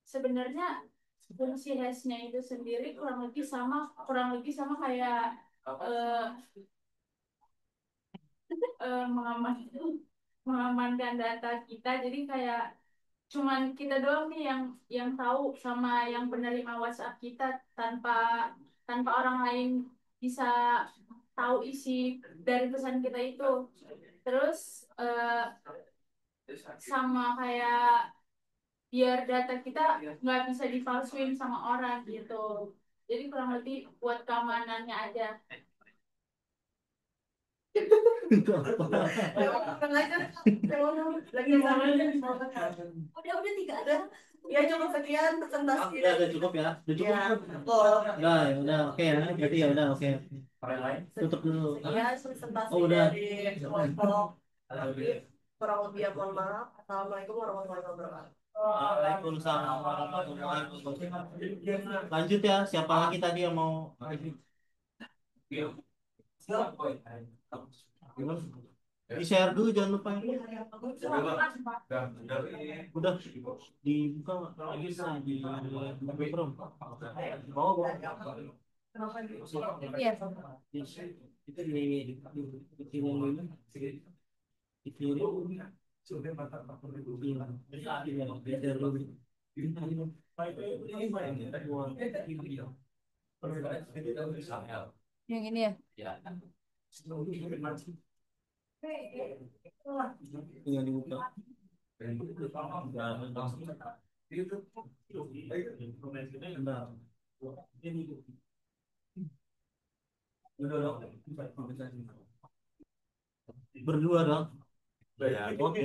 sebenarnya fungsi hashnya itu sendiri kurang lebih sama kayak eh, mengamankan data kita. Jadi kayak cuman kita doang nih yang tahu sama yang penerima WhatsApp kita, tanpa tanpa orang lain bisa tahu isi dari pesan kita itu. Terus sama kayak biar data kita nggak bisa dipalsuin sama orang gitu. Jadi kurang lebih buat keamanannya aja. Kurang ajar. Lagi udah tiga aja. Ya cukup sekian presentasi. Udah cukup ya, udah cukup. Ya. Udah, ya udah oke ya. Berarti ya udah oke. Tutup dulu. Ya, presentasi Oh udah. dari kelompok. Kurang lebih ya mohon maaf. Assalamualaikum warahmatullahi wabarakatuh. Waalaikumsalam warahmatullahi wabarakatuh. Lanjut ya, siapa lagi tadi yang mau? Di share dulu jangan lupa ya. Udah dibuka nggak? Bisa di Chrome. Mau Iya. itu di dulu. Di kiri. Yang ini ya. Tinggal dibuka. Bentar. Berdua dong. Oke.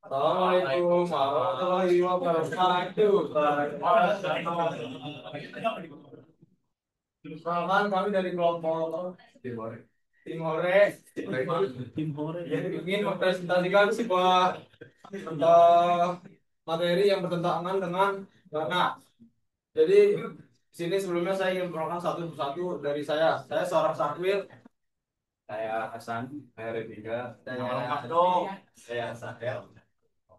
Assalamualaikum warahmatullahi wabarakatuh. Perkenalkan kami dari kelompok Timore. Tim Hore. Jadi ingin mempresentasikan sebuah materi yang bertentangan dengan dana. Jadi di sini sebelumnya saya ingin memperkenalkan satu persatu dari saya. Saya seorang sakwil. Saya Hasan, saya Revika, saya Sahel.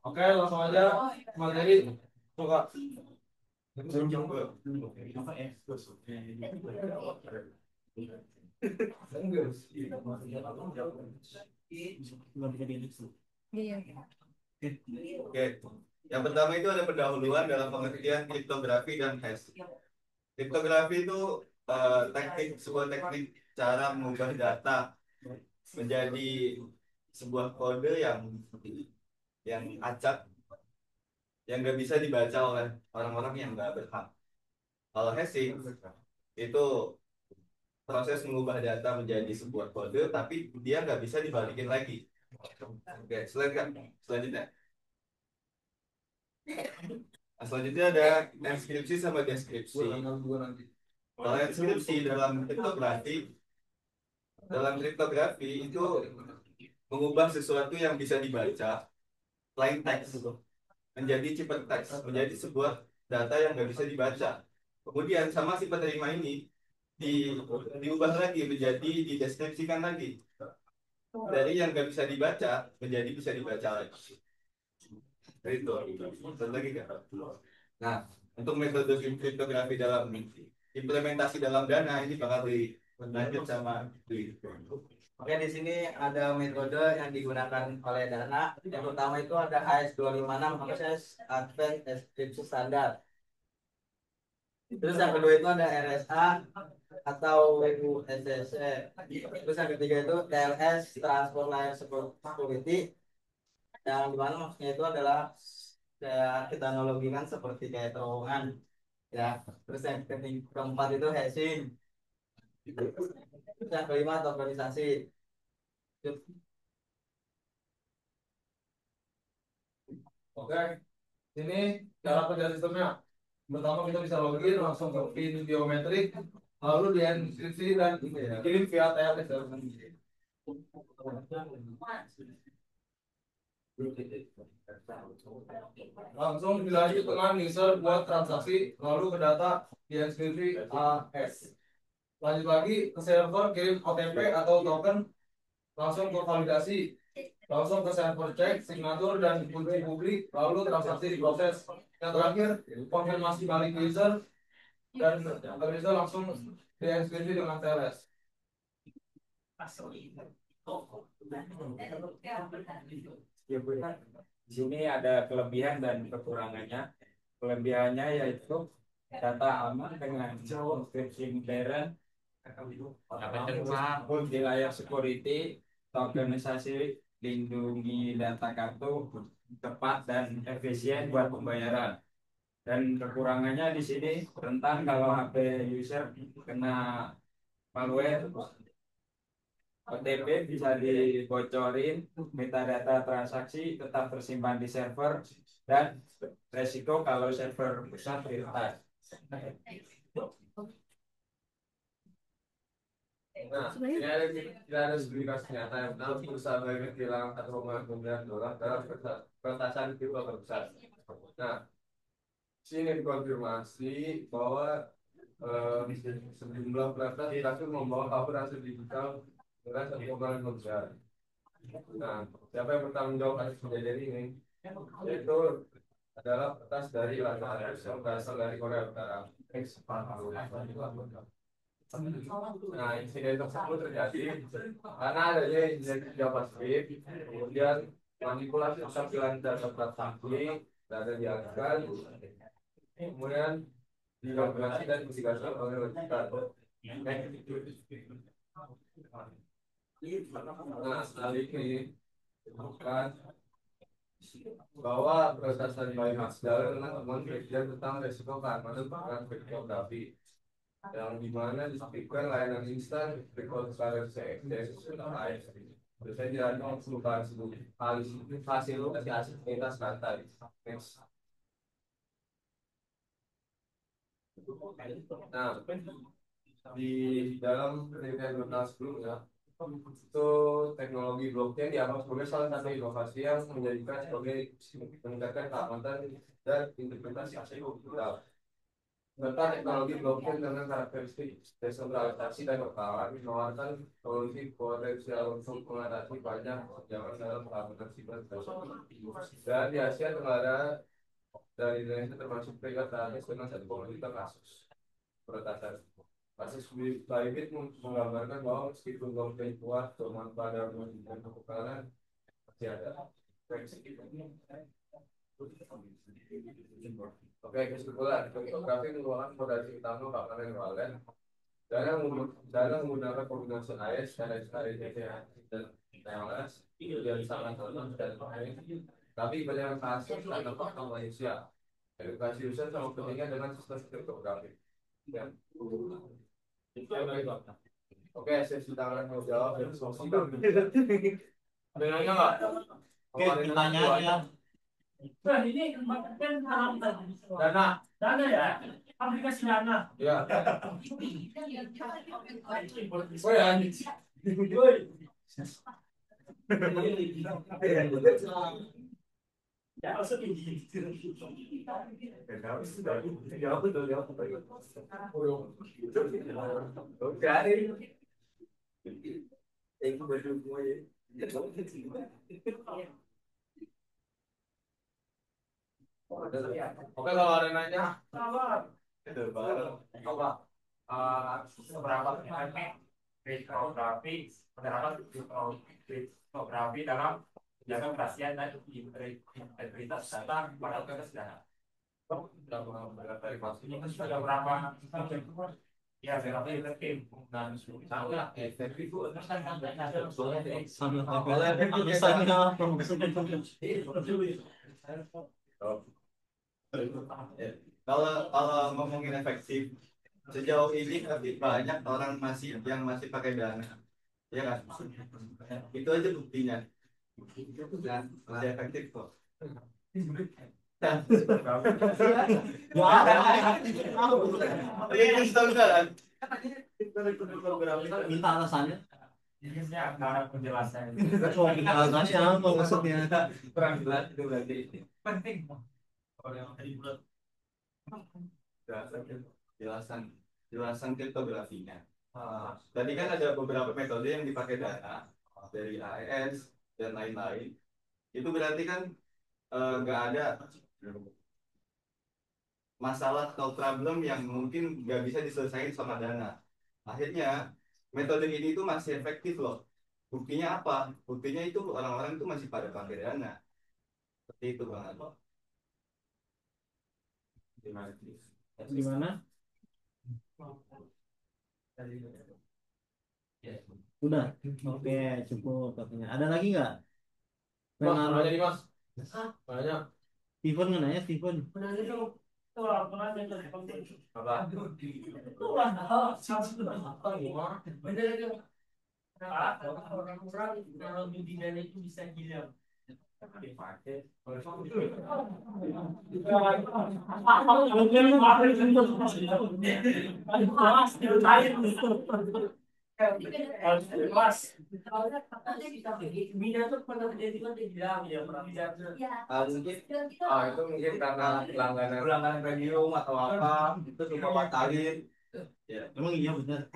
Oke, langsung aja materi. Coba. Iya. Oke, yang pertama itu ada pendahuluan dalam pengertian kriptografi dan hash. Kriptografi itu sebuah teknik cara mengubah data menjadi sebuah kode yang acak, yang nggak bisa dibaca oleh orang-orang yang nggak berhak. Kalau hashing itu proses mengubah data menjadi sebuah kode, tapi dia nggak bisa dibalikin lagi. Oke, selanjutnya. Selanjutnya ada enskripsi sama deskripsi. Kalau enskripsi dalam kriptografi itu mengubah sesuatu yang bisa dibaca, plain text, menjadi ciphertext, menjadi sebuah data yang nggak bisa dibaca. Kemudian sama si penerima ini diubah lagi menjadi dideskripsikan lagi, dari yang nggak bisa dibaca menjadi bisa dibaca lagi. Itu lagi kan? Nah, untuk metode kriptografi dalam implementasi dalam Dana ini bakal dilanjut sama Dwi. Oke, di sini ada metode yang digunakan oleh Dana. Yang pertama itu ada AS256, proses Advanced Encryption Standard. Terus yang kedua itu ada RSA atau WUSSE. Terus yang ketiga itu TLS, Transport Layer Security. Yang dimana maksudnya itu adalah ya, kita analogikan seperti kayak terowongan. Ya, terus yang keempat itu hashing. Terus yang kelima tokenisasi. Oke, ini cara kerja sistemnya. Pertama kita bisa login langsung ke pin biometrik, lalu dienkripsi dan dikirim via TLS. Langsung dilanjut dengan user buat transaksi, lalu ke data dienskripsi AS. Lanjut lagi ke server, kirim OTP atau token, langsung ke validasi, langsung ke server cek, signatur dan kunci publik, lalu transaksi diproses. Yang terakhir, konfirmasi balik user, dan user langsung dienskripsi dengan TLS. Di sini ada kelebihan dan kekurangannya. Kelebihannya yaitu data aman dengan encryption modern, multi-layer security, tokenisasi, lindungi data kartu, cepat dan efisien buat pembayaran. Dan kekurangannya di sini rentan kalau HP user kena malware, OTP bisa dibocorin, metadata transaksi tetap tersimpan di server, dan resiko kalau server pusat diretas. Nah, tidak ada sertifikat nyata yang benar perusahaan BUMN kehilangan $1,9 dalam peretasan kripto terbesar. Nah, sini dikonfirmasi bahwa sejumlah peretas berhasil membawa kabur hasil digital dengan $1,9. Nah, siapa yang bertanggung jawab atas kejadian ini? Yaitu adalah peretas dari Lazarus yang berasal dari Korea Utara. Nah, insiden tersebut terjadi karena adanya insiden JavaScript, kemudian manipulasi tampilan data transaksi, data dialihkan, kemudian dikonversi dan diganti oleh website. Nah, hal ini bukan bahwa peretasan biometrik dengan temuan presiden tentang resiko keamanan dan kriptografi, yang dimana disebutkan layanan instan rekonstruksi AS biasanya dilakukan fasilitasi aktivitas rantai. Nah, di dalam penelitian jurnal sebelumnya itu teknologi blockchain dianggap sebagai salah satu inovasi yang menjadikan sebagai meningkatkan keamanan dan interpretasi aset digital. Serta teknologi blockchain dengan karakteristik desentralisasi dan lokal menawarkan solusi potensial untuk mengatasi banyak kesenjangan dalam keamanan siber dan di Asia Tenggara dan Indonesia termasuk peringkat teratas dengan 1,5 kasus peretasan. Kasus Bybit menggambarkan bahwa meskipun blockchain kuat bermanfaat dan kebukaran masih ada. Oke, kesimpulan, kriptografi merupakan fondasi utama keamanan yang valen. Dalam menggunakan kombinasi AES, RSA, dan TLS yang sangat aman dan baik. Tapi banyak kasus karena faktor manusia. Edukasi user sama pentingnya dengan sistem kriptografi. Ya. Oke, saya silakan mau jawab dan diskusi. Ada nanya nggak? Oke, tanya aja. Nah, ini kan dana ya, aplikasi dana. Ya. Ya, maksudnya Oke, kalau ada nanya, Coba seberapa kriptografi penerapan kriptografi dalam menjaga kerahasiaan dan integritas data pada kesadaran. Sudah berapa ya berapa efektif dan sangat efektif itu Kalau ngomongin efektif, sejauh ini masih banyak orang yang masih pakai Dana, ya kan? Itu aja buktinya. Nah, masih efektif kok. Minta alasannya. Ini saya akan penjelasan. Oh, alasannya apa maksudnya? Kurang jelas itu berarti. Penting. Jelasan jelasan kriptografinya. Tadi kan ada beberapa metode yang dipakai Dana dari AES dan lain-lain. Itu berarti kan nggak ada masalah atau problem yang mungkin nggak bisa diselesaikan sama Dana. Akhirnya metode ini tuh masih efektif loh. Buktinya apa? Buktinya itu orang-orang itu masih pada pakai Dana. Seperti itu Bang. Gimana? Udah. Oke, cukup katanya. Ada lagi nggak? Mas, Renal. nanya nih mas. Nanya. Steven nggak nanya Steven? Apa? Orang-orang kalau di dana itu bisa gila. Mas, bina tuh pernah terjadi kan bilang ya pernah Mungkin itu mungkin karena pelanggaran premium atau apa itu cuma batalin. Emang iya benar.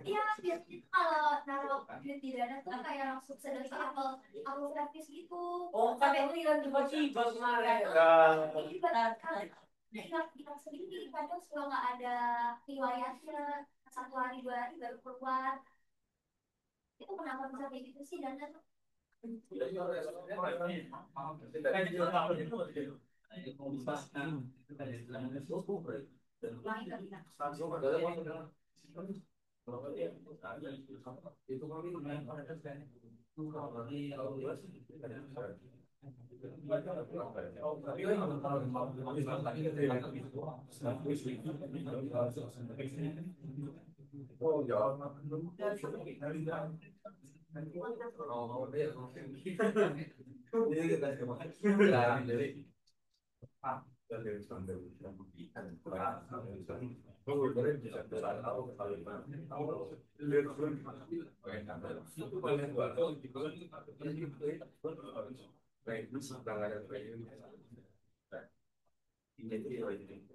Iya, biasanya tuh kalau naruh duit di dana tuh kayak langsung sedekah atau aku gratis gitu. oh kan itu yang tiba-tiba kemarin. Iya, kalau kita sendiri kadang suka nggak ada riwayatnya, 1 hari 2 hari baru keluar. Itu kenapa bisa kayak gitu sih dana tuh?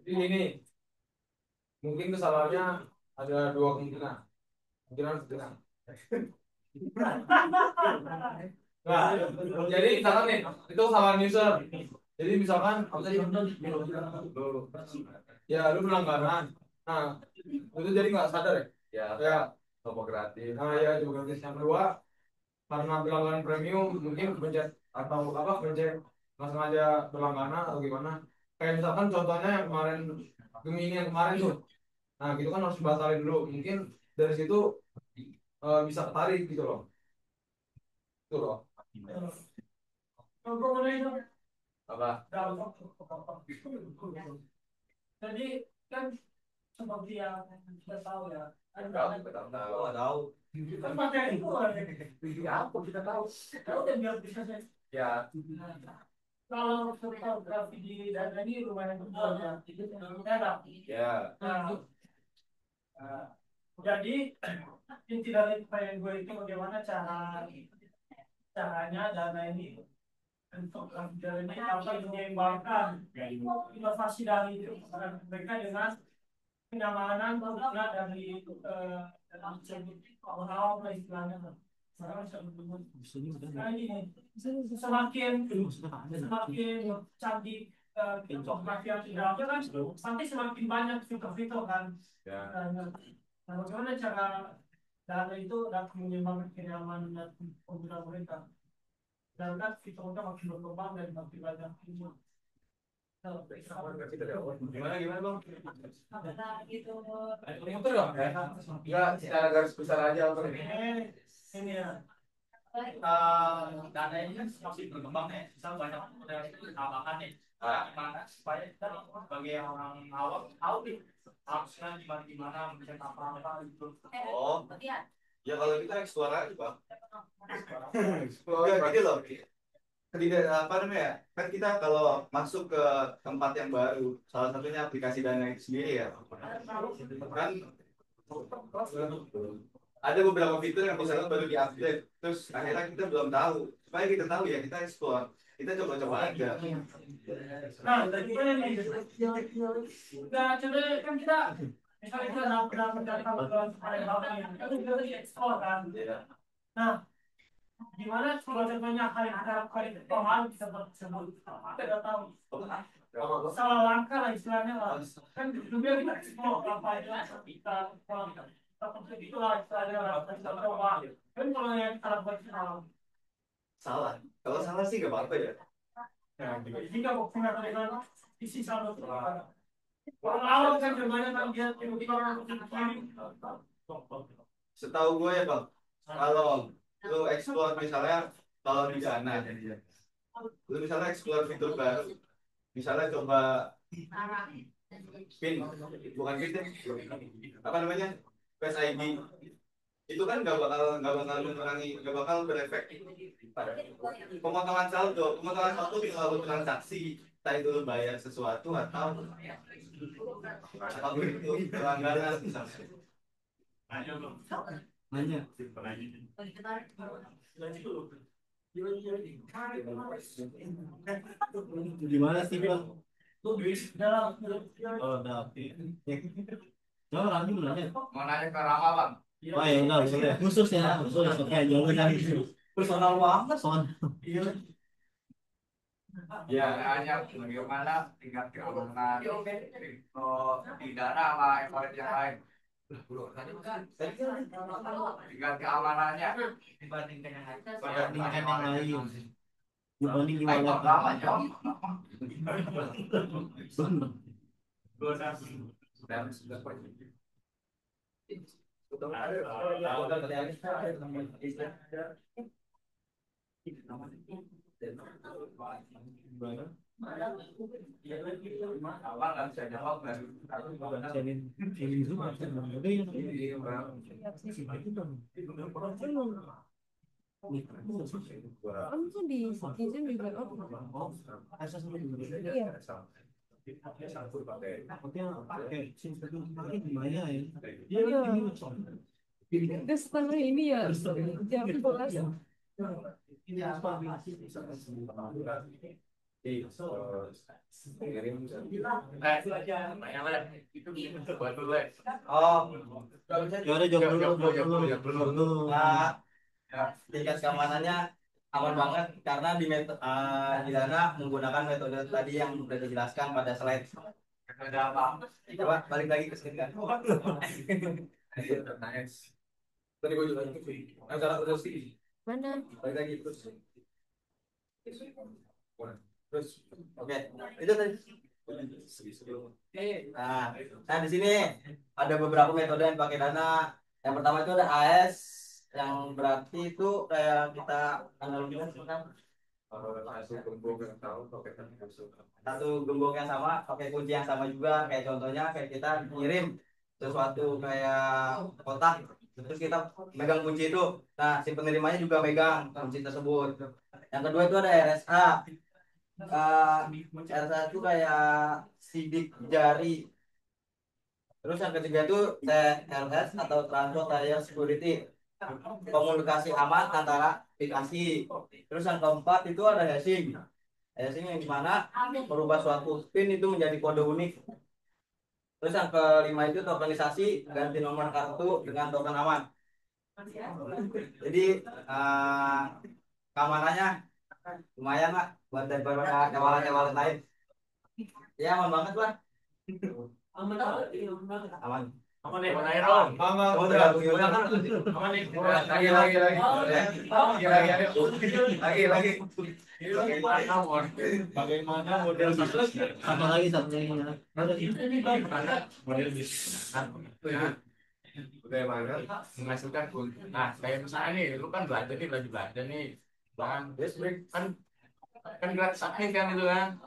Ini mungkin kesalahannya ada 2 kemungkinan. Kemungkinan setengah. Nah, jadi misalkan nih, itu kesalahan user. Jadi misalkan apa tadi? Ya, lu pelanggaran. Nah, itu jadi nggak sadar ya? Ya, Toko gratis. nah ya juga gratis. Yang kedua, karena pelanggaran premium mungkin pencet atau apa pencet nggak sengaja berlangganan atau gimana. Kayak misalkan contohnya yang kemarin Gemini yang kemarin tuh. Nah, gitu kan harus dibatalin dulu. Mungkin dari situ bisa ketarik gitu loh. Itu loh. Apa? Jadi kan seperti yang kita tahu ya, Nggak tahu. kan materi itu apa kita tahu. Tahu dan biar bisa Ya, kalau fotografi di dana ini lumayan besar ya, itu enak. ya. Nah, jadi inti dari pertanyaan gue itu bagaimana caranya dana ini untuk dana ini dapat menyeimbangkan inovasi dari mereka dengan kenyamanan pengguna dari dalam orang-orang lah istilahnya. Nah ini semakin canggih fotografi yang sudah ada kan, nanti semakin banyak fitur-fitur kan. Nah, bagaimana cara dana itu dapat menyeimbangkan kenyamanan dan pengguna mereka? Dan kan fiturnya makin berkembang dan makin banyak ini. Gimana bang? Nah, gitu. Betul dong ya? Enggak, secara garis besar aja apa Ini ya. Dana ini kan masih berkembang ya, misal banyak model tambahan nih. Gimana supaya kita sebagai orang awam tahu nih harusnya gimana mencet apa gitu. Oh, Iya. ya kalau kita explore aja Bang. Ya gini loh. Tidak apa namanya? Kan kita kalau masuk ke tempat yang baru, salah satunya aplikasi Dana itu sendiri ya. Kan ada beberapa fitur yang misalnya baru diupdate, terus akhirnya kita belum tahu. Supaya kita tahu ya kita explore, kita coba-coba aja. Nah, gimana nih? Nah, coba kan kita misalnya kita pernah mendapatkan hal itu kita diekspor kan. Nah, gimana contohnya hal yang paham bisa tersebut? Kita nggak tahu. Salah langkah lah istilahnya lah. Kan dulu kita eksplor apa aja kita itu lah istilahnya lah. Kita coba. Kan kalau yang salah buat salah. Salah. Kalau salah sih gak apa-apa ya. Jika bukan dengan isi salah. Kalau kan gimana kan dia tiba-tiba orang kiri. Setahu gue ya bang, kalau lu explore misalnya kalau di Dana, lu misalnya explore fitur baru, misalnya coba pin, bukan pin deh, apa namanya, Face ID, itu kan nggak bakal mengurangi, nggak bakal berefek pada pemotongan saldo bisa lalu transaksi, entah itu lu bayar sesuatu atau apapun itu pelanggaran misalnya. Nanya. Gimana sih bang? Oh, udah oke. Coba orang juga nanya. Mau nanya ke Rama bang? Oh ya udah boleh. Khusus ya, khusus. Oke, jawaban Personal banget. soal. Ya, hanya bagaimana tingkat keamanan di Dana sama ekor yang lain. Tingkat keamanannya dibandingkan yang lain. Dibanding gimana? Awal nggak bisa jawab kan? Kamu tuh di izin juga iya. Udah setengah ini ya jam 11. Oh, Ya udah jawab dulu. nah, tingkat keamanannya aman banget karena di Dana menggunakan metode tadi yang sudah dijelaskan pada slide. Ada apa? Coba balik lagi ke sini kan. Tadi gue juga yang salah terus sih. Mana? Balik lagi terus. Terus, Oke, itu tadi. Nah, di sini ada beberapa metode yang pakai Dana. Yang pertama itu ada AS, yang berarti itu kayak kita analogikan satu gembok yang sama, pakai kunci yang sama juga. Kayak contohnya kayak kita ngirim sesuatu kayak kotak, terus kita megang kunci itu. Nah, si penerimanya juga megang kunci tersebut. Yang kedua itu ada RSA. RSA itu kayak sidik jari. Terus yang ketiga itu TLS atau Transfer Layer Security, komunikasi aman antara aplikasi. Terus yang keempat itu ada hashing. Hashing yang dimana merubah suatu pin itu menjadi kode unik. Terus yang kelima itu tokenisasi, ganti nomor kartu dengan token aman. Jadi keamanannya lumayan lah buat daripada wallet lain. Ya aman banget lah. Aman. Apa nih? Mana Ron? Kamu tergantung gimana kan? Apa nih? Lagi. Bagaimana model bisnisnya? Satu lagi. Model bisnis. Bagaimana menghasilkan keuntungan? Nah, kayak misalnya nih, lu kan belanja nih, bang, kan gratis admin kan itu kan?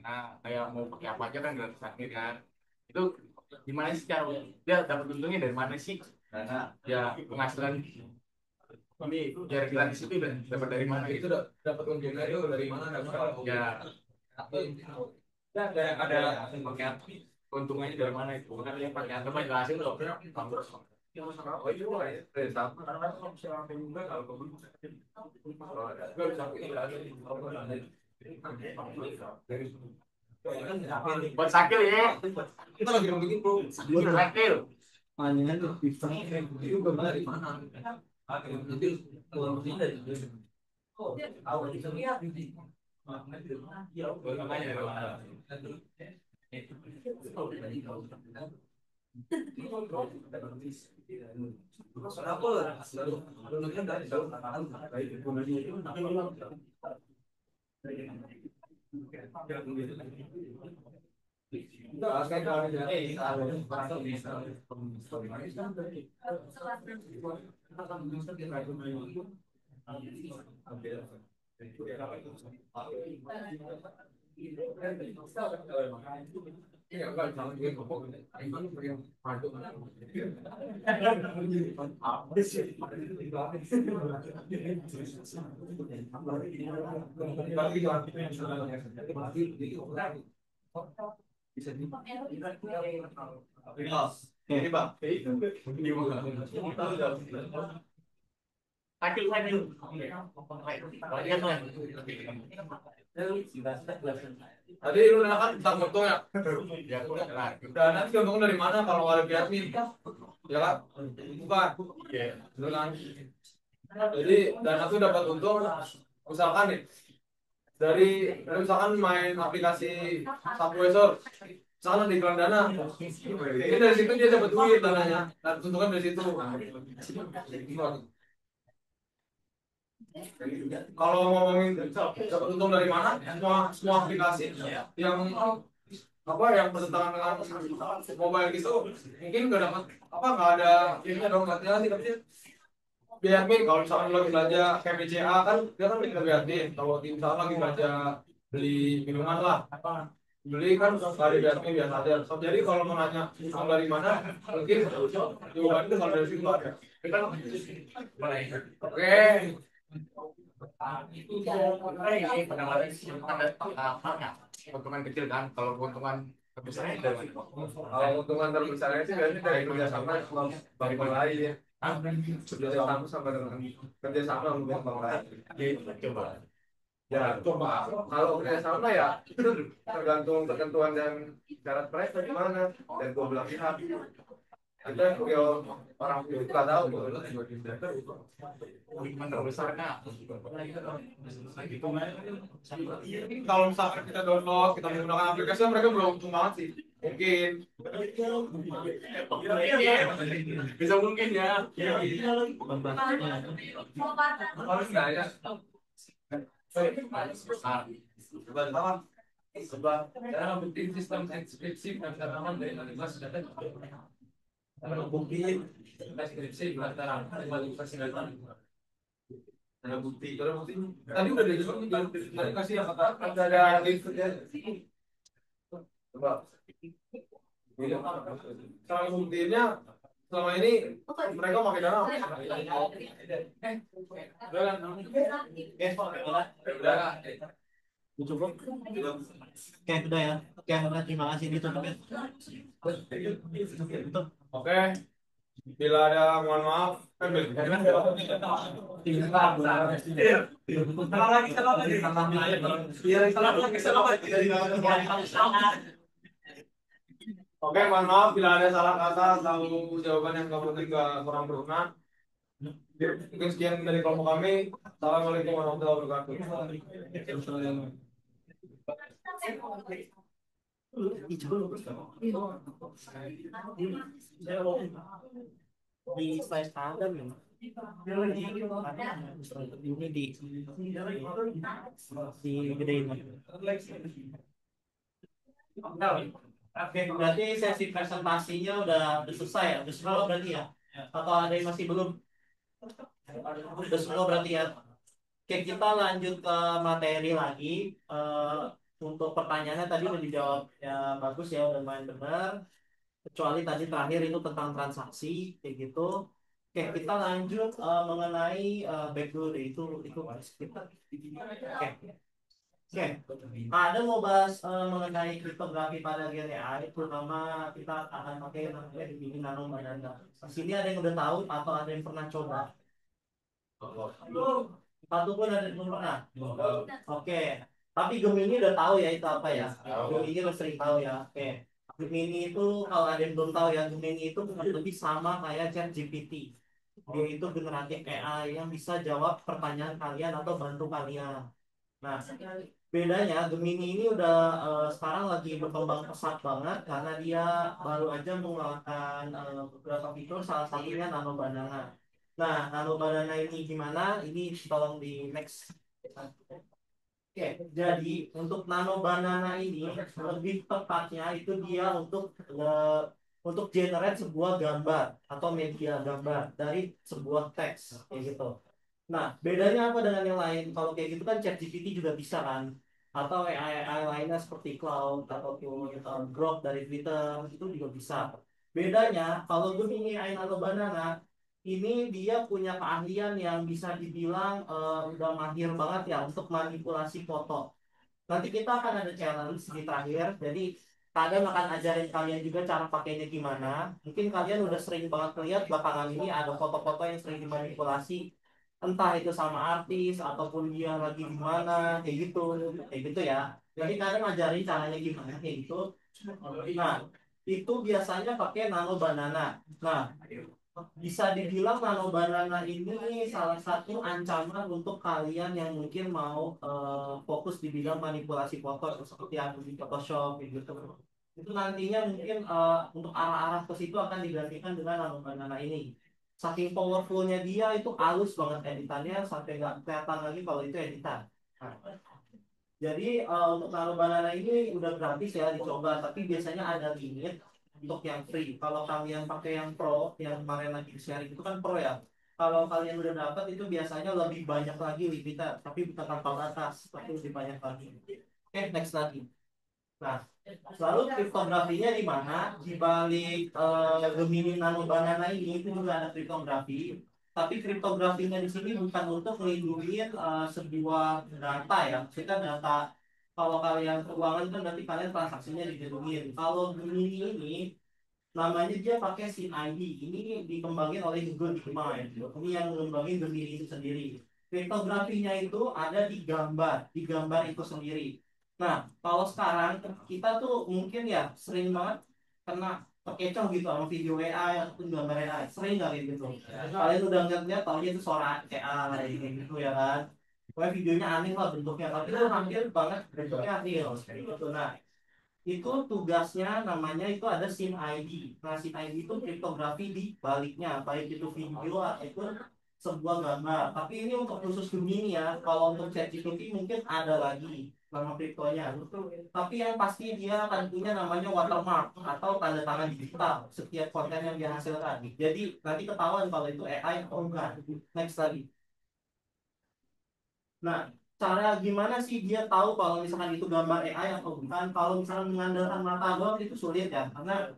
Nah, kayak mau pakai apa aja kan gratis admin kan? Itu gimana sih cara dia dapat untungnya dari mana sih? Karena ya penghasilan ini ya gratis itu dapat dari mana? itu dapat untungnya itu dari mana? Ya ada pakai keuntungannya dari mana itu? Bukan yang pakai atau jelasin loh. Oh iya, sama. Karena kalau misalnya juga kalau kebun kalau ada nggak bisa Buat sakit ya. kita lagi bikin bro. Buat sakit. Makanya tuh itu gambar di mana? Jadi kalau ini dari awal itu lihat Ini bang, Sakit sakit. Tadi lu kan tentang untung ya. Ya, Dan nanti untungnya dari mana kalau ada Vietmin? Ya kan? Bukan. Iya. Betul kan? Jadi dana tuh dapat untung misalkan nih dari misalkan main aplikasi Subway, misalkan ada iklan dana, ini dari situ dia dapat duit dananya, dan untungnya dari situ. Kalau ngomongin dapat untung dari mana, semua aplikasi yang yang bertentangan dengan mobile gitu, mungkin nggak ada ininya dong, nggak ada. Biarin kalau misalkan lagi belanja kayak BCA kan dia kan kita biarin kalau misalkan lagi belanja beli minuman lah beli kan nggak ada biarin biasa aja. So, jadi kalau mau nanya uang dari mana mungkin jawaban itu kalau dari situ ada. Oke. Keuntungan kecil kan, kalau keuntungan terbesarnya dari Kalau keuntungan terbesarnya sih biasanya dari kerjasama sama bank lain ya. Kerjasama sama dengan bank lain. coba. Ya, coba. Kalau kerjasama ya tergantung ketentuan dan syarat mereka gimana dan dua belah pihak. Kita orang itu nggak tahu. Keuntungan terbesarnya Kalau misalkan kita download, kita menggunakan aplikasi, mereka belum untung banget sih. Mungkin. bisa mungkin ya. Harus nggak ya? Sebab Cara bukti sistem inskripsi pendaftaran dari analisis data. Cara bukti inskripsi pendaftaran analisis data. Cara bukti. Tadi udah dijelasin tadi kasih yang kata ada inputnya. Coba. Cara buktinya selama ini mereka pakai dana. Udah. Cukup. Oke, udah ya. Oke, udah, terima kasih ditutup ya. Oke. Bila ada mohon maaf. Oke, mohon maaf bila ada salah kata atau jawaban yang kamu berikan kurang berkenan. Mungkin sekian dari kelompok kami. Assalamualaikum warahmatullahi wabarakatuh. Di slide standar ya. Ini di gedein. Oke, berarti sesi presentasinya udah selesai ya, udah semua berarti ya. Atau ada yang masih belum? Udah semua berarti ya. Oke, kita lanjut ke materi lagi. Untuk pertanyaannya tadi udah dijawab ya, bagus ya, udah main benar. Kecuali tadi terakhir itu tentang transaksi kayak gitu. Oke, kita lanjut mengenai back dulu deh, itu kita. Oke. Oke, ada mau bahas mengenai kriptografi pada Gen AI, terutama kita akan pakai namanya di nano banana. Di sini ada yang udah tahu atau ada yang pernah coba? Satu pun ada yang belum pernah. Oke, tapi Gemini udah tahu ya itu apa ya? Gemini udah sering tahu ya. Oke, Gemini itu kalau ada yang belum tahu ya, Gemini itu kurang lebih sama kayak ChatGPT. Dia itu generatif AI yang bisa jawab pertanyaan kalian atau bantu kalian. Nah, bedanya Gemini ini udah sekarang lagi berkembang pesat banget karena dia baru aja mengeluarkan beberapa fitur, salah satunya Nano Banana. Nah, Nano Banana ini gimana? Ini tolong di next. Oke, jadi untuk Nano Banana ini lebih tepatnya itu dia untuk generate sebuah gambar atau media gambar dari sebuah teks kayak gitu. Nah, bedanya apa dengan yang lain? Kalau kayak gitu kan ChatGPT juga bisa kan? Atau AI lainnya seperti Cloud ataupun Grok dari Twitter itu juga bisa. Bedanya kalau Gemini AI Nano Banana ini dia punya keahlian yang bisa dibilang udah mahir banget ya untuk manipulasi foto. Nanti kita akan ada challenge di terakhir. Jadi kadang akan ajarin kalian juga cara pakainya gimana. Mungkin kalian udah sering banget lihat belakangan ini ada foto-foto yang sering dimanipulasi. Entah itu sama artis ataupun dia lagi di mana kayak gitu ya. Jadi kadang ajarin caranya gimana kayak gitu. Nah, itu biasanya pakai nano banana. Nah, bisa dibilang nano banana ini salah satu ancaman untuk kalian yang mungkin mau fokus di bidang manipulasi foto seperti Adobe Photoshop gitu. Itu nantinya mungkin untuk arah-arah ke situ akan digantikan dengan nano banana ini. Saking powerfulnya dia itu halus banget editannya sampai nggak kelihatan lagi kalau itu editan. Nah, jadi untuk nano banana ini udah gratis ya dicoba, tapi biasanya ada limit untuk yang free. Kalau kalian pakai yang pro, yang kemarin lagi di sharing itu kan pro ya. Kalau kalian udah dapat itu biasanya lebih banyak lagi limitnya, tapi bukan tanpa batas, tapi lebih banyak lagi. Oke, next lagi. Nah, lalu kriptografinya di mana? Di balik Gemini Nano Banana ini itu juga ada kriptografi. Tapi kriptografinya di sini bukan untuk melindungi sebuah data ya. Kita data kalau kalian keuangan kan berarti kalian transaksinya dilindungi. Kalau Gemini ini namanya dia pakai SIM ID. Ini dikembangin oleh Google DeepMind. Ini yang mengembangin Gemini itu sendiri. Kriptografinya itu ada di gambar itu sendiri. Nah, kalau sekarang kita tuh mungkin ya sering banget kena terkecoh gitu sama video AI ataupun gambar AI. Sering nggak kayak gitu? Kalian udah ngeliat taunya itu suara AI kayak gitu ya kan? Pokoknya videonya aneh lah bentuknya, tapi itu hampir banget bentuknya real kayak gitu. Nah, itu tugasnya namanya itu ada SIM ID. Nah, SIM ID itu kriptografi di baliknya, baik itu video ataupun sebuah gambar. Tapi ini untuk khusus Gemini ya. Kalau untuk ChatGPT mungkin ada lagi nama kriptonya. Tapi yang pasti dia akan punya namanya watermark atau tanda tangan digital setiap konten yang dia hasilkan. Jadi nanti ketahuan kalau itu AI atau enggak. Next lagi. Nah, cara gimana sih dia tahu kalau misalkan itu gambar AI atau bukan? Kalau misalkan mengandalkan mata doang itu sulit ya, karena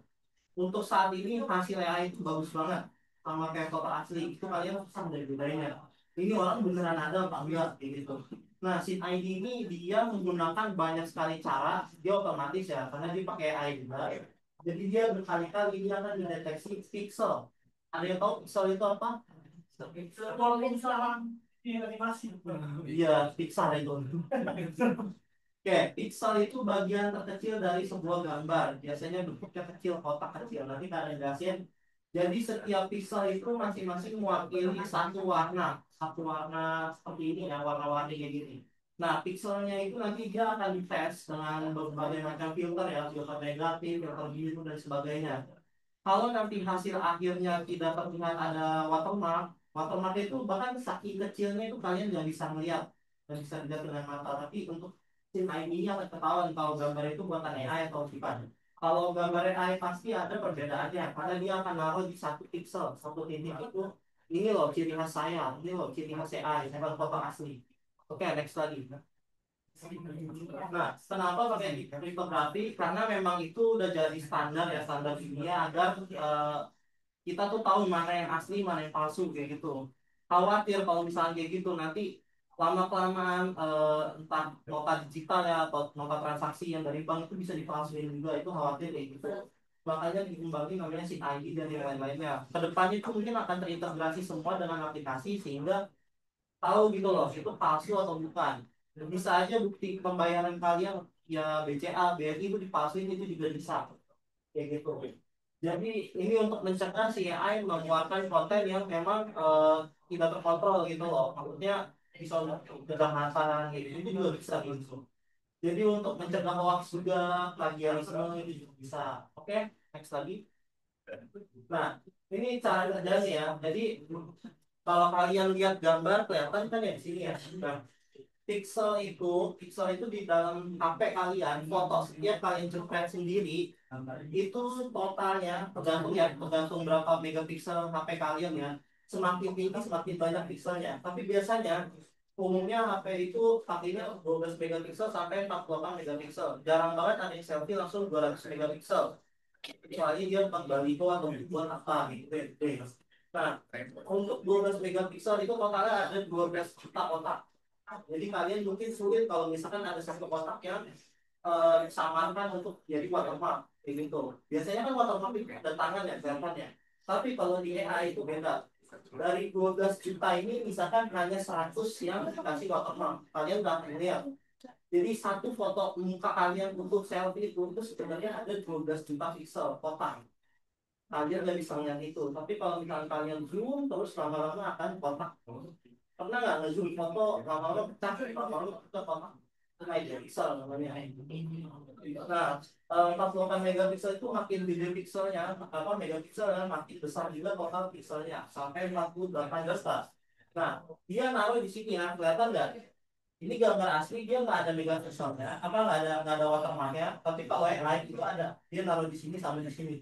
untuk saat ini hasil AI itu bagus banget sama kayak foto asli itu kalian susah dari bedanya. Ini orang beneran ada apa enggak kayak gitu. Nah, SIM ID ini dia menggunakan banyak sekali cara, dia otomatis ya, karena dia pakai AI juga. Jadi dia berkali-kali dia akan mendeteksi pixel. Ada yang tahu pixel itu apa? Pixel. Kalau misalnya di animasi. Iya, Pixar itu. Oke, pixel itu bagian terkecil dari sebuah gambar. Biasanya bentuknya kecil, kotak kecil. Nanti kalian jelasin. Jadi setiap pixel itu masing-masing mewakili satu warna. Satu warna seperti ini ya, warna-warni kayak gini. Nah, pixelnya itu nanti dia akan dites dengan berbagai macam filter ya, filter negatif, filter biru, dan sebagainya. Kalau nanti hasil akhirnya tidak terlihat ada watermark, watermark itu bahkan saking kecilnya itu kalian nggak bisa melihat, nggak bisa lihat dengan mata. Tapi untuk SIM ID akan ketahuan kalau gambar itu buatan AI atau bukan. Kalau gambar AI pasti ada perbedaannya, karena dia akan naruh di satu pixel, satu titik itu. Ini loh ciri khas saya, ini loh ciri khas AI, bukan foto asli. Oke, next lagi. Nah, kenapa pakai kriptografi? Karena memang itu udah jadi standar ya, standar dunia agar kita tuh tahu mana yang asli, mana yang palsu kayak gitu. Khawatir kalau misalnya kayak gitu nanti lama-kelamaan entah nota digital ya atau nota transaksi yang dari bank itu bisa dipalsuin juga, itu khawatir kayak gitu. Makanya dikembangin namanya SIM ID dan yang lain-lainnya. Kedepannya itu mungkin akan terintegrasi semua dengan aplikasi sehingga tahu gitu loh itu palsu atau bukan. Bisa aja bukti pembayaran kalian ya BCA, BRI itu dipalsuin itu juga bisa kayak gitu. Jadi ini untuk mencegah si AI mengeluarkan konten yang memang tidak terkontrol gitu loh. Maksudnya bisa kejahatan gitu itu juga bisa gitu. Jadi untuk mencegah hoax juga plagiarisme itu juga bisa. Oke, next lagi. Nah, ini cara kerjanya ya. Jadi kalau kalian lihat gambar kelihatan kan ya di sini ya. Nah, pixel itu di dalam HP kalian, foto setiap kalian jepret sendiri itu totalnya tergantung berapa megapiksel HP kalian ya. Semakin tinggi semakin banyak pixelnya. Tapi biasanya umumnya HP itu pakainya 12 megapiksel sampai 48 megapiksel. Jarang banget ada yang selfie langsung 200 megapiksel. Kecuali dia buat baliho atau buat apa gitu. Nah, untuk 12 megapiksel itu totalnya ada 12 juta kotak. Jadi kalian mungkin sulit kalau misalkan ada satu kotak yang disamarkan untuk jadi watermark kayak gitu. Biasanya kan watermark itu ada tangan ya, kelihatan ya. Tapi kalau di AI itu beda. Dari 12 juta ini misalkan hanya 100 yang dikasih watermark. Kalian nggak lihat. Jadi satu foto muka kalian untuk selfie itu sebenarnya ada 12 juta pixel kotak. Kalian nggak bisa ngeliat itu. Tapi kalau misalkan kalian zoom terus lama-lama akan kotak. Pernah nggak nge-zoom foto lama-lama pecah, lama-lama pecah kotak? Itu megapiksel namanya. Nah, 48 megapiksel itu makin gede pixelnya, apa megapikselnya makin besar juga total pixelnya sampai 48 juta. Nah, dia naruh di sini ya, kelihatan nggak? Ini gambar asli dia nggak ada megapikselnya, apa nggak ada watermarknya. Tapi kalau yang lain itu ada, dia naruh di sini sampai di sini.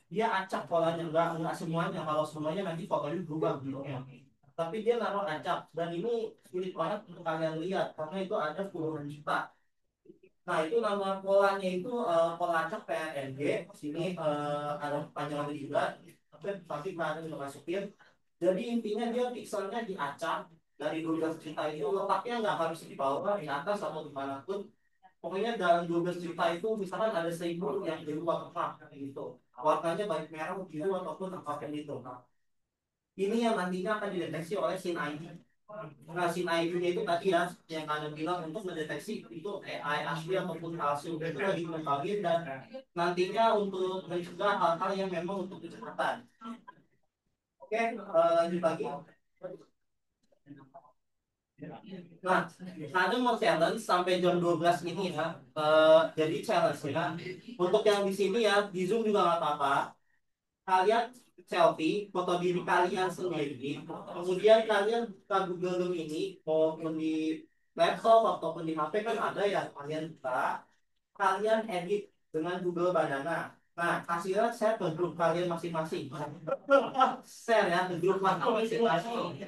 Dia acak polanya nggak semuanya. Kalau semuanya nanti fotonya berubah gitu ya. Tapi dia naruh acak dan ini sulit banget untuk kalian lihat karena itu ada puluhan juta. Nah itu nama polanya itu pola acak PNG. Sini ada panjangannya juga. Tapi ada juga masukin. Jadi intinya dia pixelnya diacak dari 12 juta itu letaknya nggak harus di bawah, di atas atau dimanapun. Pokoknya dalam 12 juta itu misalkan ada 1.000 yang jadi watermark gitu. Warnanya baik merah, biru ataupun apapun itu. Ini yang nantinya akan dideteksi oleh SIM ID. Nah, SIM ID-nya itu tadi ya yang kalian bilang untuk mendeteksi itu AI asli ataupun palsu itu lagi mengembangin dan nantinya untuk mencegah hal-hal yang memang untuk kejahatan. Oke, lanjut lagi. Nah, ada mau challenge sampai jam 12 ini ya. Jadi challenge ya. Untuk yang di sini ya, di Zoom juga nggak apa-apa. Kalian selfie, foto diri kalian sendiri. Kemudian kalian buka Google Doc ini, maupun di laptop ataupun di HP kan ada ya. Kalian buka, kalian edit dengan Google Banana. Nah, kasihlah share ke grup kalian masing-masing. Share ya ke grup masing-masing.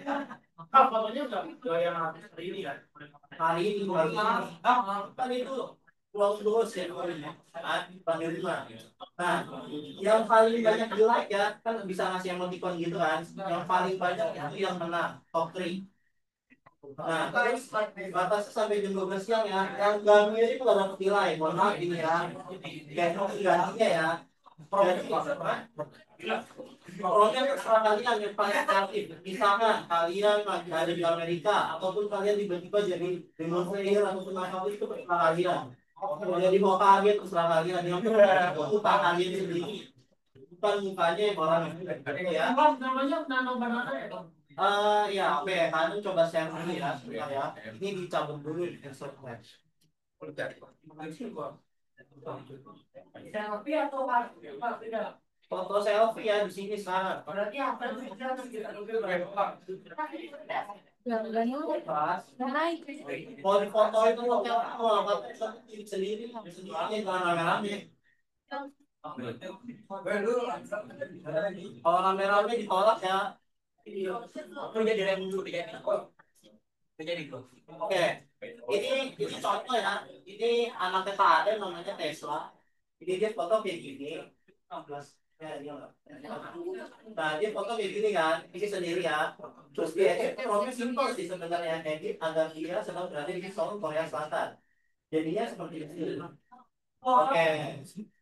Fotonya udah yang hari ini kan? Hari ini kan itu close terus ya penerima. Nah, yang paling banyak di like ya kan bisa ngasih emoticon gitu kan. Yang paling banyak itu yang menang top 3. Nah, terus batas sampai jam 12 siang ya. Yang ganggu itu nggak dapat nilai. Mohon maaf ini ya. Kayak gantinya ya. Jadi pokoknya terserah kalian yang paling kreatif. Misalkan kalian lagi ada di Amerika ataupun kalian tiba-tiba jadi remote player ataupun apa itu terserah kalian. Jadi mau kaget terserah kalian yang muka kalian sendiri bukan mukanya yang orang ya. Namanya nano banana ya? Ya oke kalian coba share dulu ya sebentar ya. Ini dicabut dulu di Instagram. Selfie atau apa? Tidak. Foto selfie ya di sini sekarang. Berarti apa yang kita Pas. naik. Mau di foto itu mau apa sendiri jangan rame-rame. Kalau rame-rame ditolak ya. Aku jadi rem dulu jadi. Oke. Ini contoh ya. Ini anaknya Pak Ade namanya Tesla. Ini dia foto kayak gini. Nah, dia foto kayak gini kan, isi sendiri ya. Terus dia edit, promnya simpel sih sebenarnya, edit agar dia sedang berada di Seoul, Korea Selatan. Jadinya seperti ini. Oke.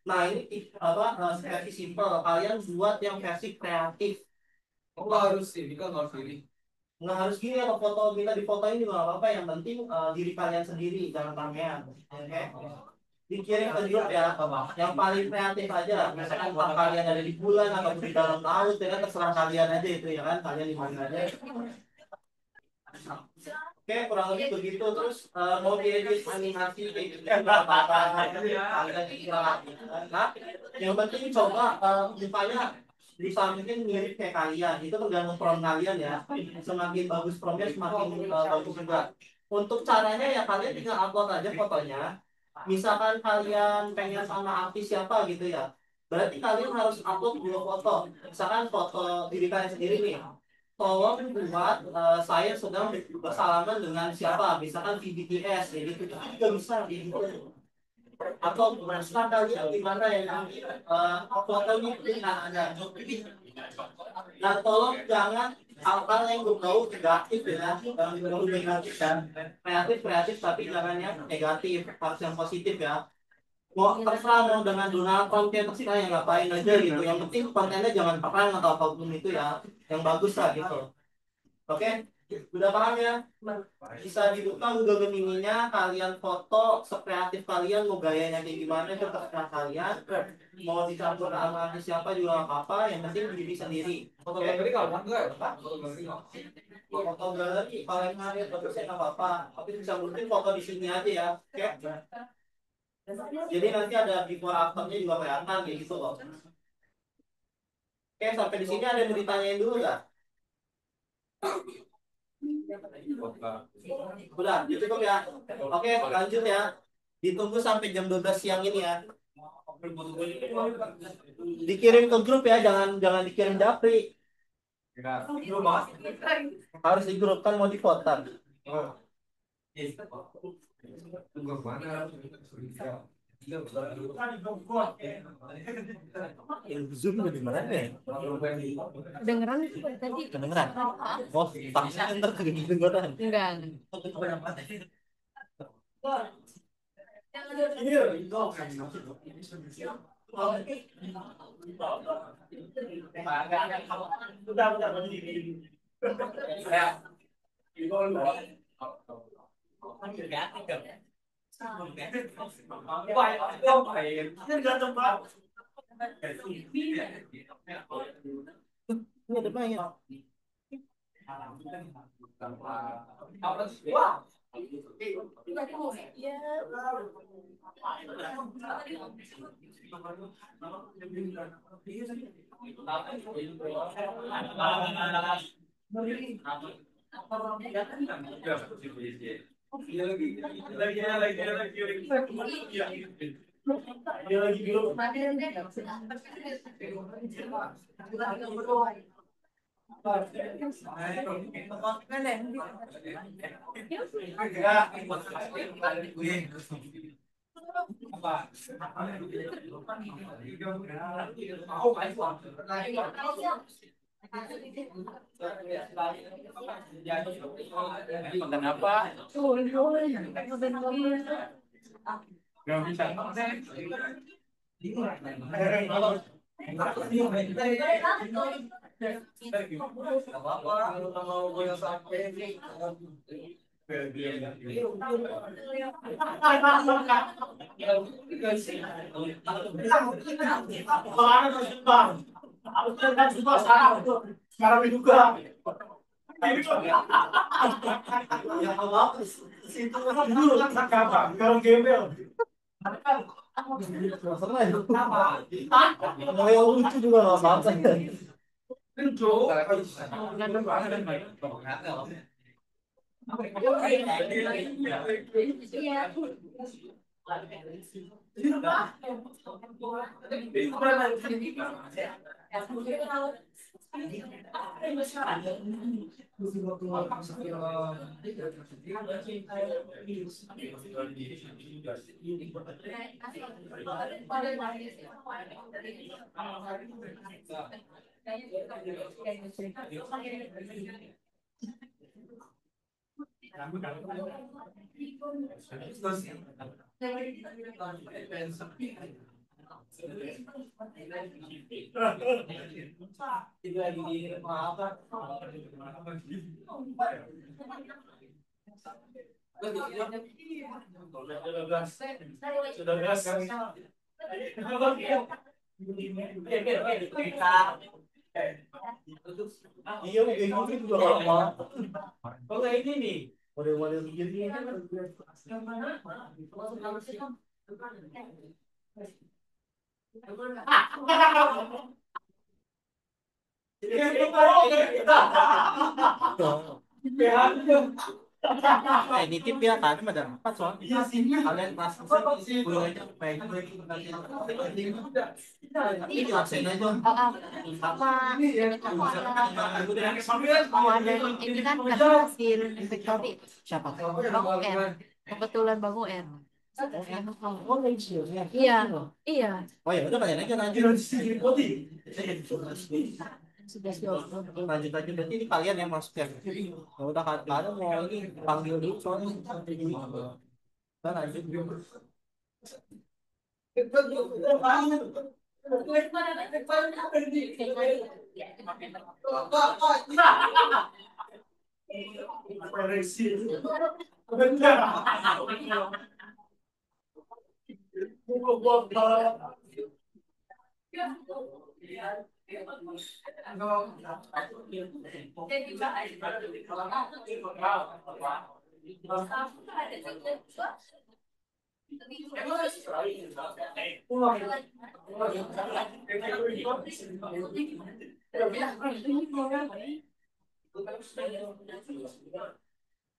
Nah, ini apa versi simpel. Kalian buat yang versi kreatif. Oh, nggak harus ini kan, harus ini. Nggak harus gini, atau foto kita difotoin juga nggak apa-apa. Yang penting diri kalian sendiri, jangan ramean. Oke. Dikirim ke grup ya, yang paling kreatif aja. Misalkan kalian ada di bulan atau di dalam laut, ya kan terserah kalian aja itu ya kan, kalian di mana aja. Oke, kurang lebih begitu. Terus mau diedit animasi kayak gitu nah, yang penting coba mukanya disamain mirip kayak kalian. Itu tergantung prompt kalian ya. Semakin bagus promnya, semakin bagus juga. Untuk caranya ya kalian tinggal upload aja fotonya. Misalkan kalian pengen sama artis siapa gitu ya, berarti kalian harus upload 2 foto. Misalkan foto diri kalian sendiri nih, tolong buat saya sedang bersalaman dengan siapa, misalkan di BTS, jadi itu juga bisa gitu. Atau merasa kalian gimana yang fotonya itu nggak ada. Dan tolong jangan hal-hal yang berbau negatif ya, yang berbau negatif kan, kreatif tapi jangan yang negatif, harus yang positif ya. Mau terserah mau dengan Donald Trump kayak terserah yang ngapain aja gitu. Yang penting kontennya jangan perang atau apapun itu ya, yang bagus lah gitu. Oke, udah paham ya? Bisa dibuka Google Gemini-nya, kalian foto sekreatif kalian, mau gayanya kayak gimana itu terserah kalian. Mau dicampur sama siapa juga nggak apa-apa, yang penting diri sendiri. Foto galeri kalau enggak, Foto galeri kalau yang ngalir bagusnya nggak apa-apa, tapi bisa mungkin foto di sini aja ya. Oke. Jadi nanti ada before afternya juga kelihatan kayak gitu loh. Oke, sampai di sini ada yang mau ditanyain dulu nggak? Udah, cukup ya. Oke, lanjut ya. Ditunggu sampai jam 12 siang ini ya. Dikirim ke grup ya, jangan dikirim japri. Harus di grup kan mau divotar. Zoom di mana nih? Kedengeran tadi? Kedengeran? Oh, takutnya ntar kedengeran. Enggak. Ini ada banyak. Konten apa? Gak bisa. Sekarang juga. Ya apa situ Dulu kan kapan? Kalau gembel. masalah itu. Mau yang lucu juga nggak apa-apa. Iya, kayak gitu juga lama. Kalau kayak ini nih, model-model begini kan. Nitip ya kan ada 4 soalnya kalian kelas bulannya kayak ini absen aja Mau ada ini kan kata hasil inventory siapa Bang UN. Kebetulan Bang UN. Iya, iya. oh ya udah kalian aja lanjut Sudah siap. lanjut aja berarti ini kalian yang masuk ya udah kalian mau ini panggil dulu soalnya udah lanjut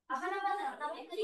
Apa namanya tadi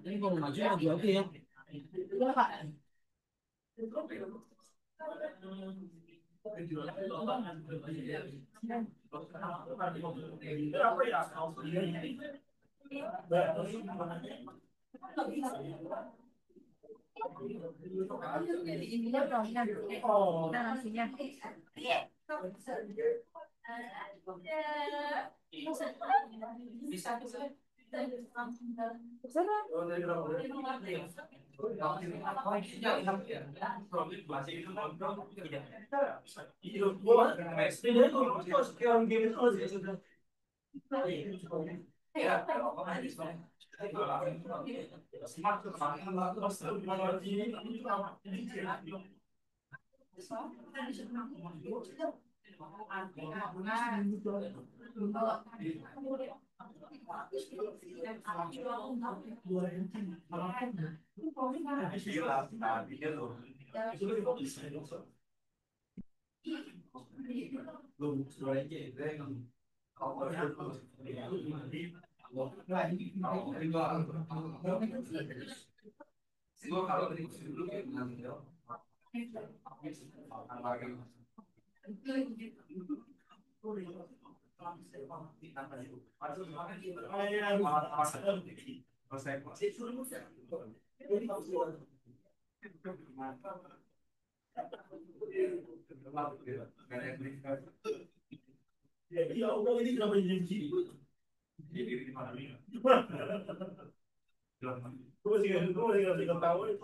ini kalau maju aja ya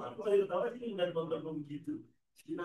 Gue masih ketawa sih nggak nonton begitu. Tuh.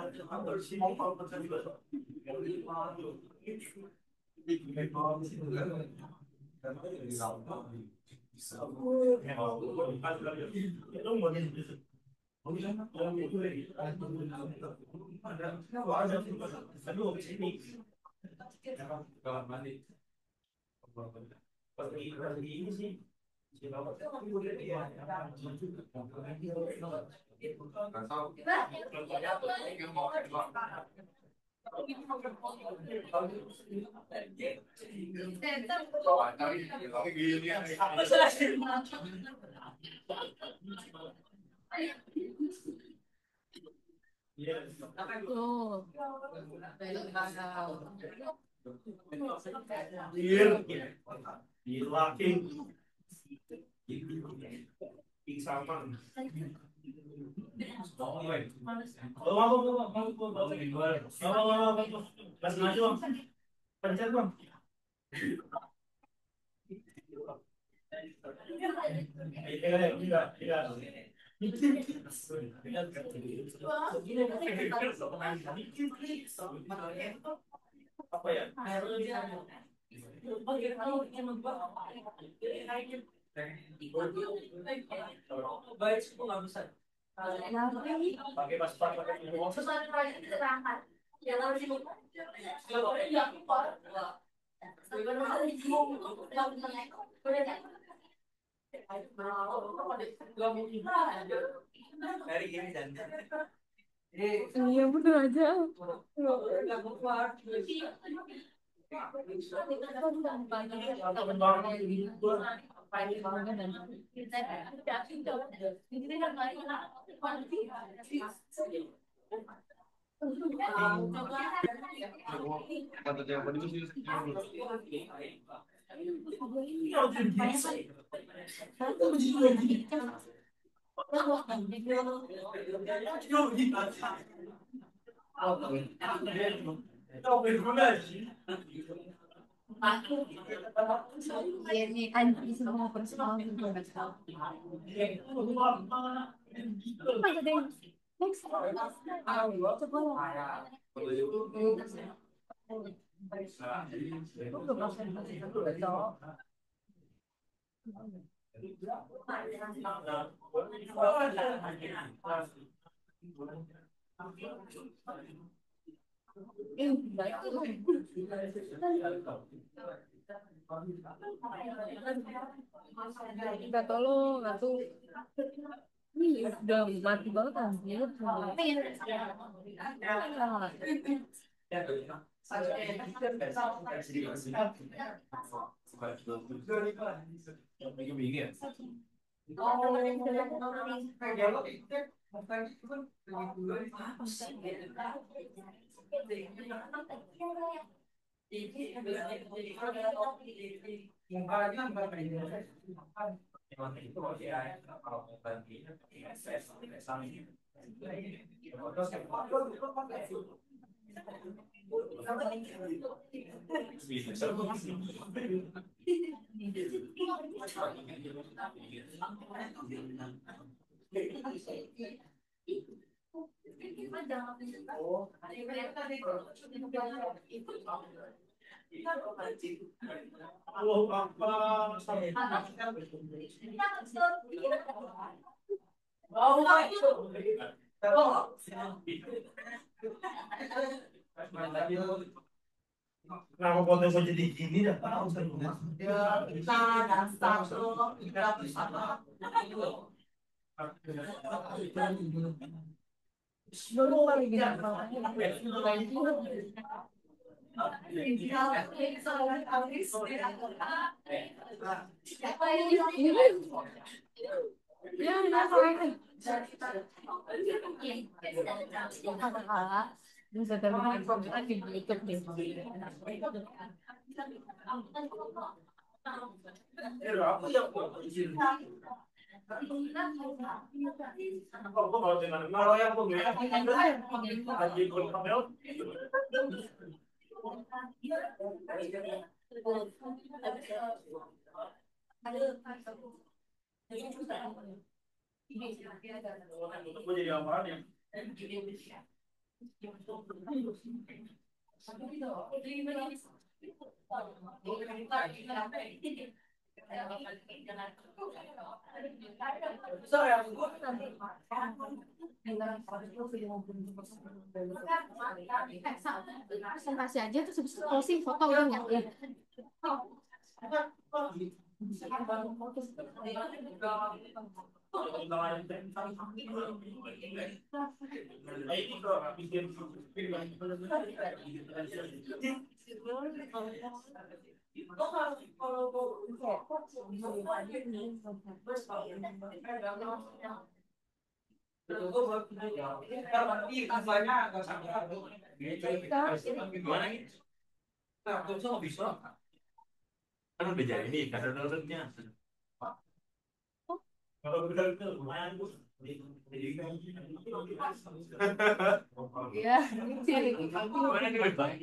Apa ya? Pakai paspor, pakai Iya bener aja. Ini anjing semua personal juga. Nggak tolong, nggak tuh. Ini udah mati banget anjir. Kenapa foto gue jadi gini dah tahu saya. Bisa terlihat di YouTube deh. Kalau dengan kalau yang punya lagi ikut kamera. Gue jadi apaan ya? Presentasi aja terus habis itu closing foto udah nggak? Gimana nih? Nggak bisa. Kan udah jadi nih kadar-kadarnya. Kalau udah itu lumayan Bu. Iya. Gimana nih baik?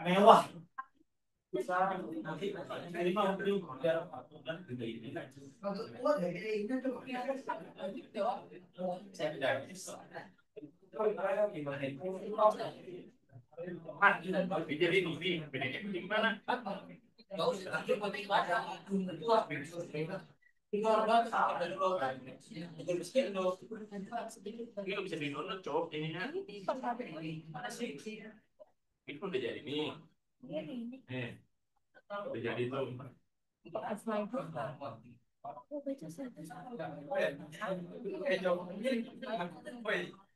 Mewah. Jadi ini bedanya gimana? Ini nggak bisa di download cok ininya. Mana sih? Ini udah jadi nih. Udah jadi tuh.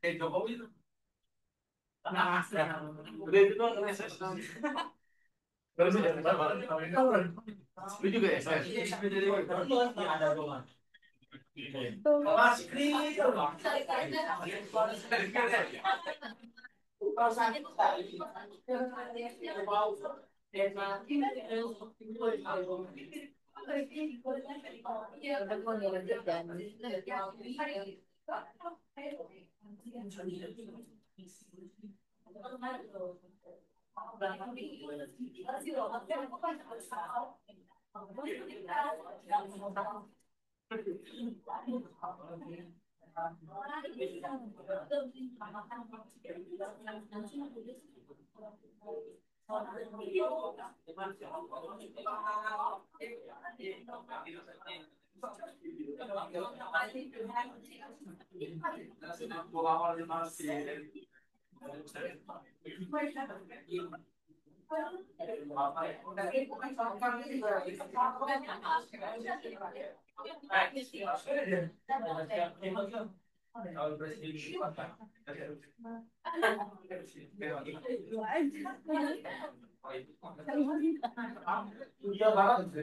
Jokowi itu. Udah itu doang SS. Terus lu juga SS. Ada doang. Udah mau lanjut dan Iya banget.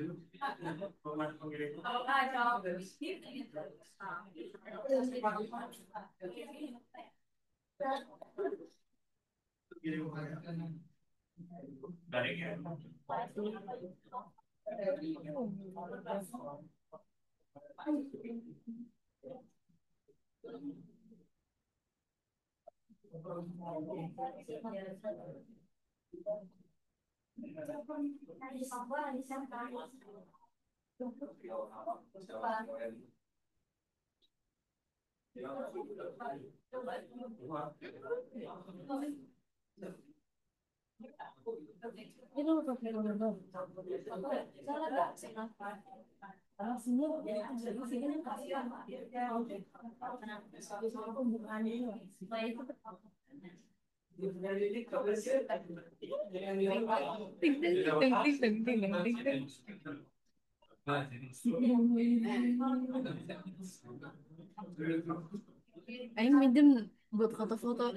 Aing minjem buat foto-foto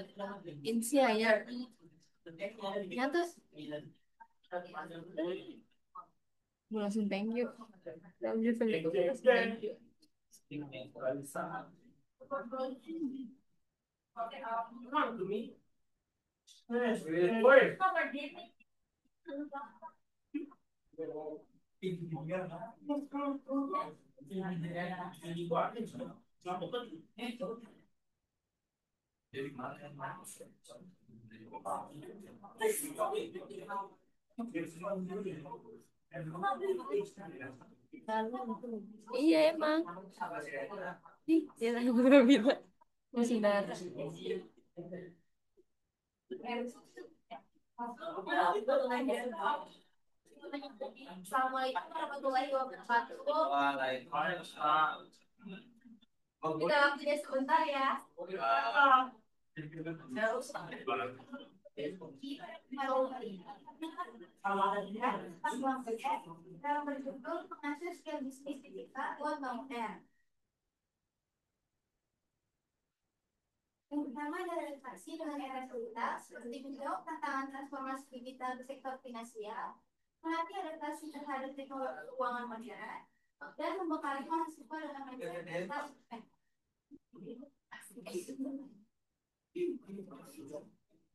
Insia ya. Nyata. Gue langsung thank you. Lanjut thank you. Iya emang. Ih, dia lagi bilang masih darah. Assalamualaikum warahmatullahi wabarakatuh. Kita waktunya sebentar ya. Berjudul Pengasuh Skill Bisnis Digital buat Bank R. Yang pertama adalah adaptasi dengan era digital, seperti menjawab tantangan transformasi digital di sektor finansial, melatih adaptasi terhadap teknologi keuangan modern, dan membekali mahasiswa dengan mindset digital.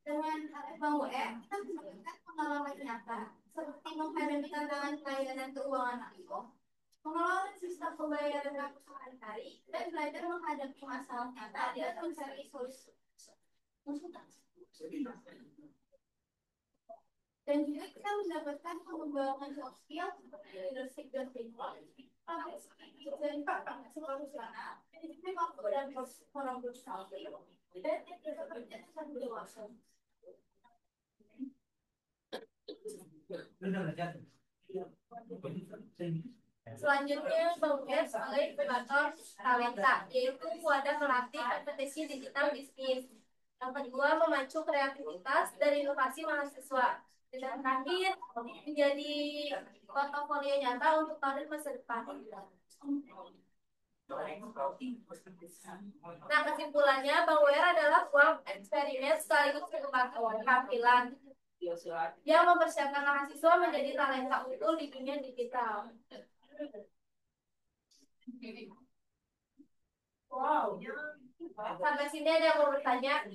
Dengan Bank UM, kita mendapatkan pengalaman nyata, seperti menghadapi tantangan pelayanan keuangan langsung, mengelola sistem pembayaran kartu sehari-hari, dan belajar menghadapi masalah nyata dan mencari solusi. Dan juga kita mendapatkan pengembangan soft skill seperti leadership dan teamwork, dan profesional, manajemen waktu dan problem solving, dan teknik kerja satu dewasa. Selanjutnya, Bang sebagai inkubator talenta, yaitu wadah melatih kompetensi digital bisnis. Yang kedua, memacu kreativitas dan inovasi mahasiswa. Dan terakhir, menjadi portofolio nyata untuk karir masa depan. Nah, kesimpulannya, Bang WR adalah ruang eksperimen sekaligus keterampilan yang mempersiapkan mahasiswa menjadi talenta unggul di dunia digital. Wow. Sampai sini ada yang mau bertanya?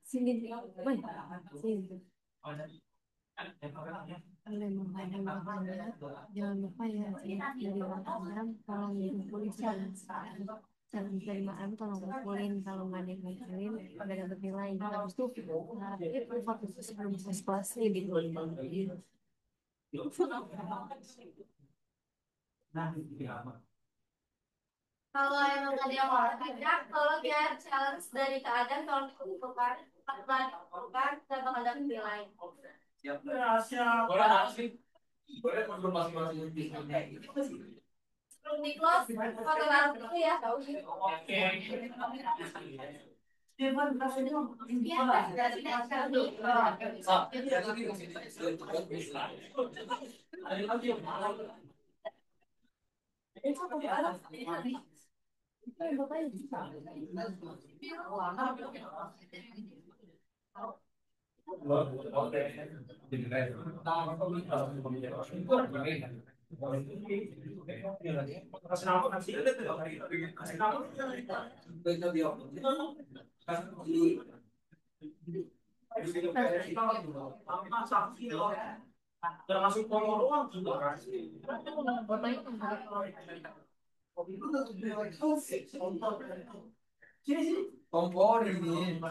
Sini, Boy. Sini. Jangan lupa ya, dari Instagram tolong dikumpulin salam penerimaan tolong kumpulin, kalau nggak ada yang kumpulin pada dapat nilai. Habis itu foto sebelum kelasnya gitu. Kalau emang ada yang mau bertanya, tolong ya challenge dari keadaan tolong dikumpulkan, dan bakal ada nilai. Siap. Boleh konfirmasi Sebelum di close, foto bareng dulu ya. Termasuk pokok doang juga. Fotonya Sini sini. Kompor ini.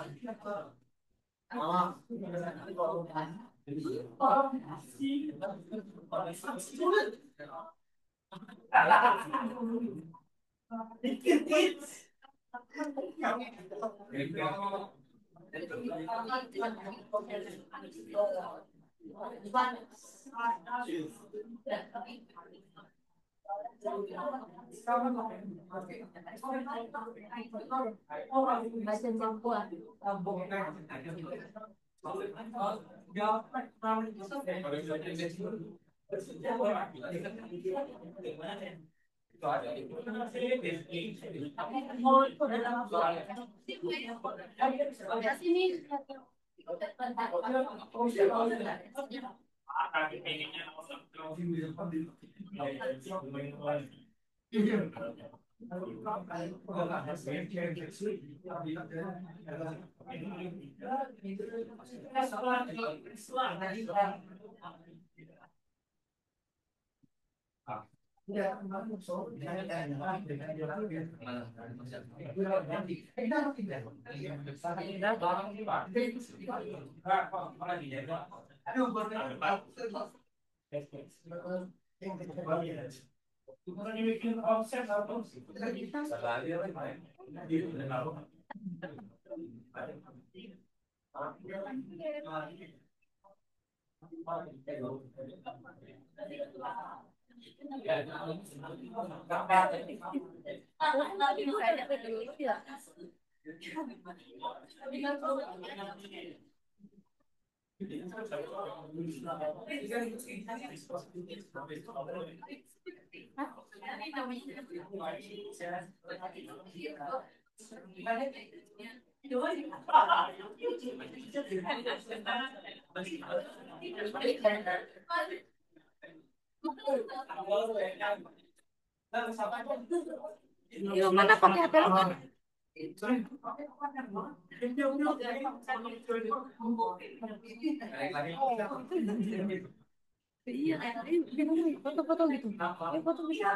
baca jangkauan. Bukan dibikin konsep atau Mana pakai HP lu kan? Iya, foto-foto gitu. Foto bisa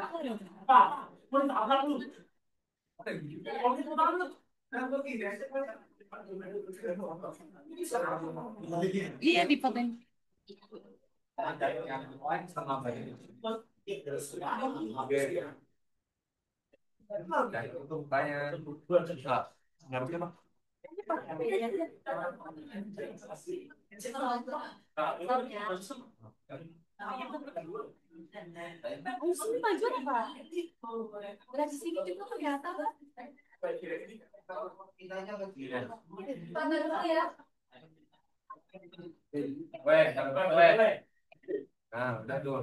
iya di foto. Sini maju apa? Dari sini juga kelihatan. Pandang dulu ya. Nah, udah tuh.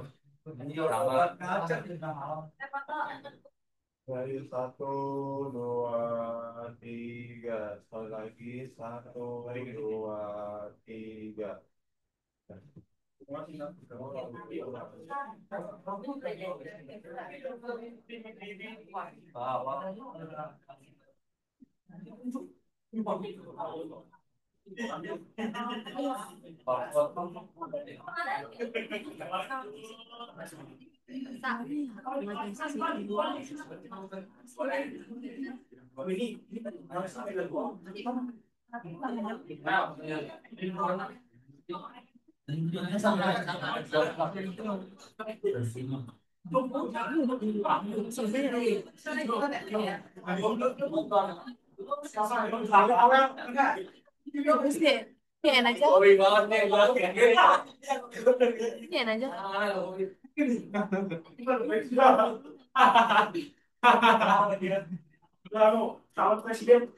Dari 1, 2, 3. Sekali lagi 1, 2, 3. Iya aja. Iya aja. calon presiden